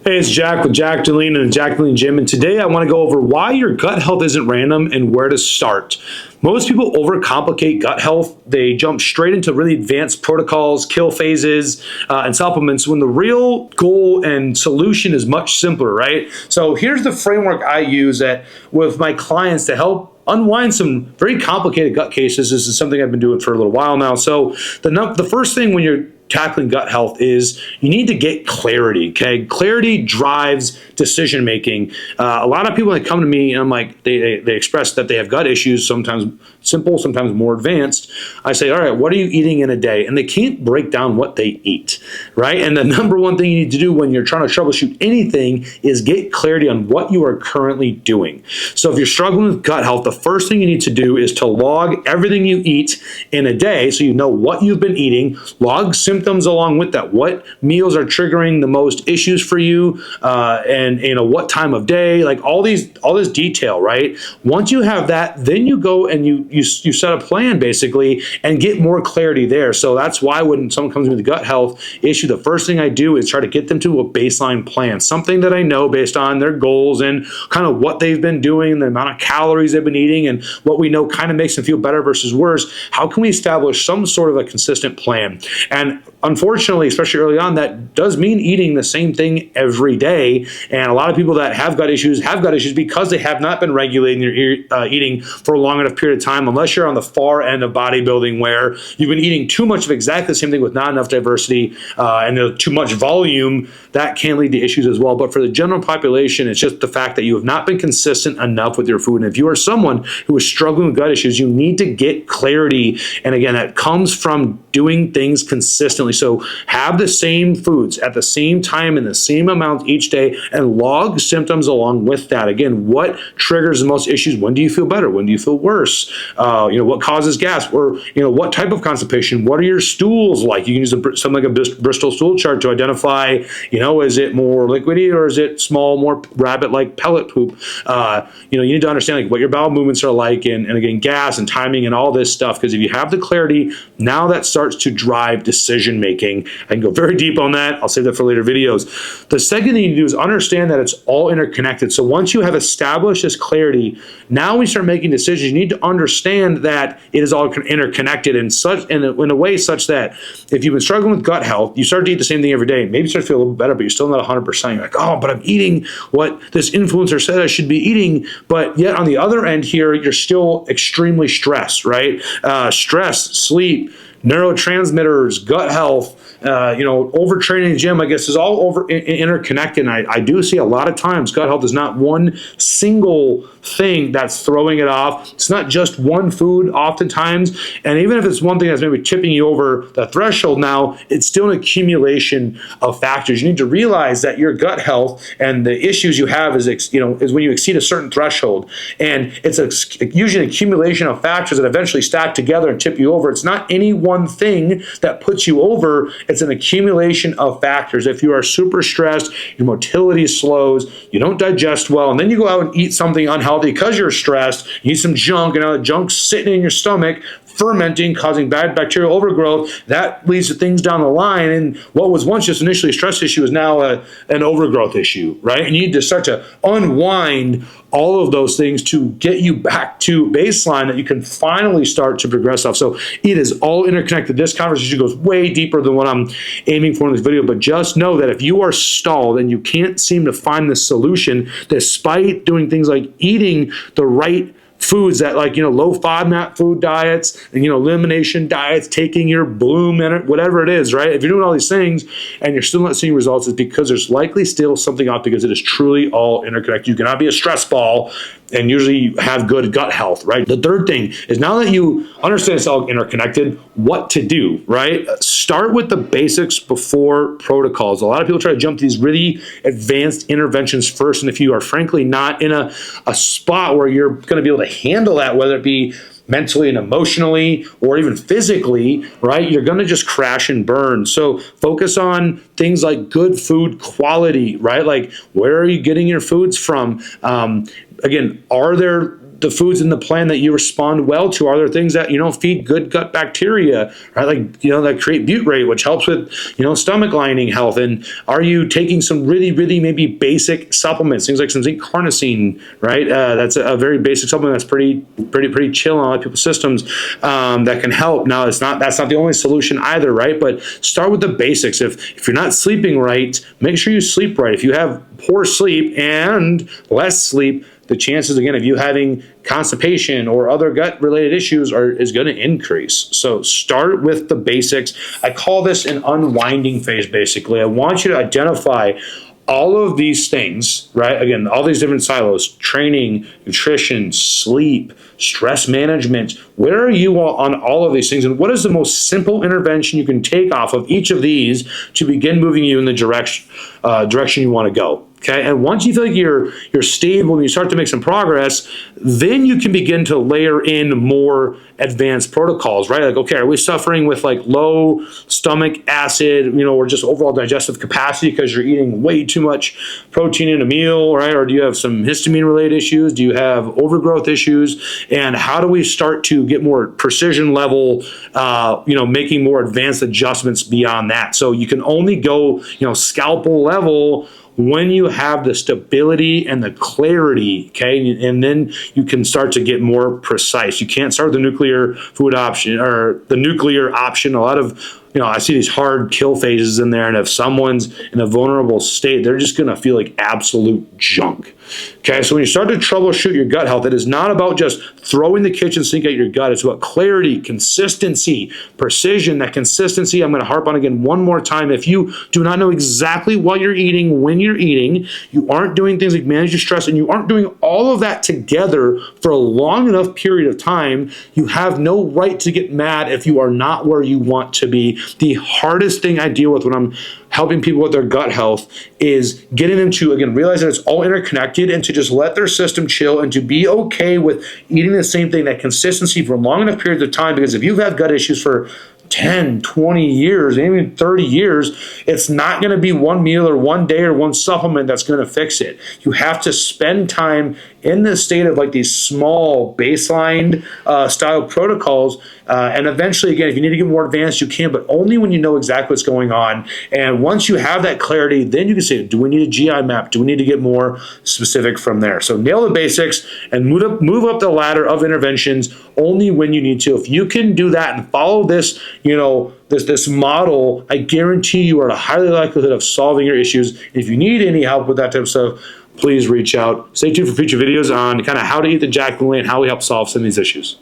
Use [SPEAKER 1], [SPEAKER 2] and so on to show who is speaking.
[SPEAKER 1] Hey, it's Jack with Jack Deline and the Jack Deline Gym, and today I want to go over why your gut health isn't random and where to start. Most people overcomplicate gut health. They jump straight into really advanced protocols, kill phases, and supplements when the real goal and solution is much simpler, right? So here's the framework I use with my clients to help unwind some very complicated gut cases. This is something I've been doing for a little while now. So the first thing when you're tackling gut health is you need to get clarity, okay? Clarity drives decision making. A lot of people that come to me, and I'm like, they express that they have gut issues, sometimes simple, sometimes more advanced. I say, all right, what are you eating in a day? And they can't break down what they eat, right? And the number one thing you need to do when you're trying to troubleshoot anything is get clarity on what you are currently doing. So if you're struggling with gut health, the first thing you need to do is to log everything you eat in a day so you know what you've been eating, log symptoms along with that. What meals are triggering the most issues for you, and what time of day, like all this detail, right? Once you have that, then you go and you set a plan basically and get more clarity there. So that's why when someone comes with a gut health issue, the first thing I do is try to get them to a baseline plan, something that I know based on their goals and kind of what they've been doing, the amount of calories they've been eating, and what we know kind of makes them feel better versus worse. How can we establish some sort of a consistent plan? And unfortunately, especially early on, that does mean eating the same thing every day. And a lot of people that have gut issues because they have not been regulating their eating for a long enough period of time, unless you're on the far end of bodybuilding where you've been eating too much of exactly the same thing with not enough diversity and too much volume. That can lead to issues as well. But for the general population, it's just the fact that you have not been consistent enough with your food. And if you are someone who is struggling with gut issues, you need to get clarity. And again, that comes from doing things consistently. So have the same foods at the same time in the same amount each day and log symptoms along with that. Again, what triggers the most issues? When do you feel better? When do you feel worse? What causes gas? Or what type of constipation? What are your stools like? You can use something like a Bristol stool chart to identify, is it more liquidy or is it small, more rabbit-like pellet poop? You need to understand what your bowel movements are like and again, gas and timing and all this stuff, because if you have the clarity, now that starts to drive decision making. I can go very deep on that. I'll save that for later videos. The second thing you do is understand that it's all interconnected. So once you have established this clarity, now we start making decisions. You need to understand that it is all interconnected in a way such that if you've been struggling with gut health, you start to eat the same thing every day. Maybe you start to feel a little better, but you're still not 100%. You're like, oh, but I'm eating what this influencer said I should be eating. But yet on the other end here, you're still extremely stressed, right? Stress, sleep, neurotransmitters, gut health, overtraining in the gym, I guess, is all interconnected. And I do see a lot of times gut health is not one single thing that's throwing it off. It's not just one food oftentimes. And even if it's one thing that's maybe tipping you over the threshold now, it's still an accumulation of factors. You need to realize that your gut health and the issues you have is when you exceed a certain threshold. And it's usually an accumulation of factors that eventually stack together and tip you over. It's not any one thing that puts you over. It's an accumulation of factors. If you are super stressed, your motility slows, you don't digest well, and then you go out and eat something unhealthy because you're stressed, you eat some junk, and now the junk's sitting in your stomach, fermenting, causing bad bacterial overgrowth. That leads to things down the line, and what was once just initially a stress issue is now an overgrowth issue, right? And you need to start to unwind all of those things to get you back to baseline that you can finally start to progress off. So it is all interconnected. This conversation goes way deeper than what I'm aiming for in this video, but just know that if you are stalled and you can't seem to find the solution, despite doing things like eating the right foods that low FODMAP food diets and elimination diets, taking your bloom in it, whatever it is, right? If you're doing all these things and you're still not seeing results, it's because there's likely still something off, because it is truly all interconnected. You cannot be a stress ball and usually have good gut health, right? The third thing is, now that you understand it's all interconnected, what to do, right? Start with the basics before protocols. A lot of people try to jump to these really advanced interventions first, and if you are frankly not in a spot where you're gonna be able to handle that, whether it be mentally and emotionally or even physically, right, you're going to just crash and burn. So focus on things like good food quality, right? Like, where are you getting your foods from? Again, are there the foods in the plan that you respond well to? Are there things that, feed good gut bacteria, right? Like, that create butyrate, which helps with, stomach lining health. And are you taking some really, really maybe basic supplements, things like some zinc carnosine, right? That's a very basic supplement that's pretty chill on a lot of people's systems, that can help. Now, that's not the only solution either, right? But start with the basics. If you're not sleeping right, make sure you sleep right. If you have poor sleep and less sleep, the chances, again, of you having constipation or other gut-related issues is going to increase. So start with the basics. I call this an unwinding phase, basically. I want you to identify all of these things, right? Again, all these different silos: training, nutrition, sleep, stress management. Where are you on all of these things? And what is the most simple intervention you can take off of each of these to begin moving you in the direction you want to go? Okay, and once you feel like you're stable and you start to make some progress, then you can begin to layer in more advanced protocols, right? Like, okay, are we suffering with like low stomach acid, or just overall digestive capacity because you're eating way too much protein in a meal, right? Or do you have some histamine-related issues? Do you have overgrowth issues? And how do we start to get more precision level, making more advanced adjustments beyond that? So you can only go, scalpel level when you have the stability and the clarity, okay? And then you can start to get more precise. You can't start with the nuclear food option or the nuclear option. A lot of, I see these hard kill phases in there, and if someone's in a vulnerable state, they're just gonna feel like absolute junk. Okay, so when you start to troubleshoot your gut health, it is not about just throwing the kitchen sink at your gut. It's about clarity, consistency, precision. That consistency, I'm gonna harp on again one more time. If you do not know exactly what you're eating, when you're eating, you aren't doing things like manage your stress, and you aren't doing all of that together for a long enough period of time, you have no right to get mad if you are not where you want to be. The hardest thing I deal with when I'm helping people with their gut health is getting them to, again, realize that it's all interconnected and to just let their system chill and to be okay with eating the same thing, that consistency for long enough periods of time. Because if you've had gut issues for 10, 20 years, even 30 years, it's not going to be one meal or one day or one supplement that's going to fix it. You have to spend time in the state of like these small baseline style protocols. And eventually, again, if you need to get more advanced, you can, but only when you know exactly what's going on. And once you have that clarity, then you can say, do we need a GI map? Do we need to get more specific from there? So nail the basics and move up the ladder of interventions only when you need to. If you can do that and follow this, this model, I guarantee you are at a high likelihood of solving your issues. If you need any help with that type of stuff, please reach out. Stay tuned for future videos on kind of how to eat the Jack and how we help solve some of these issues.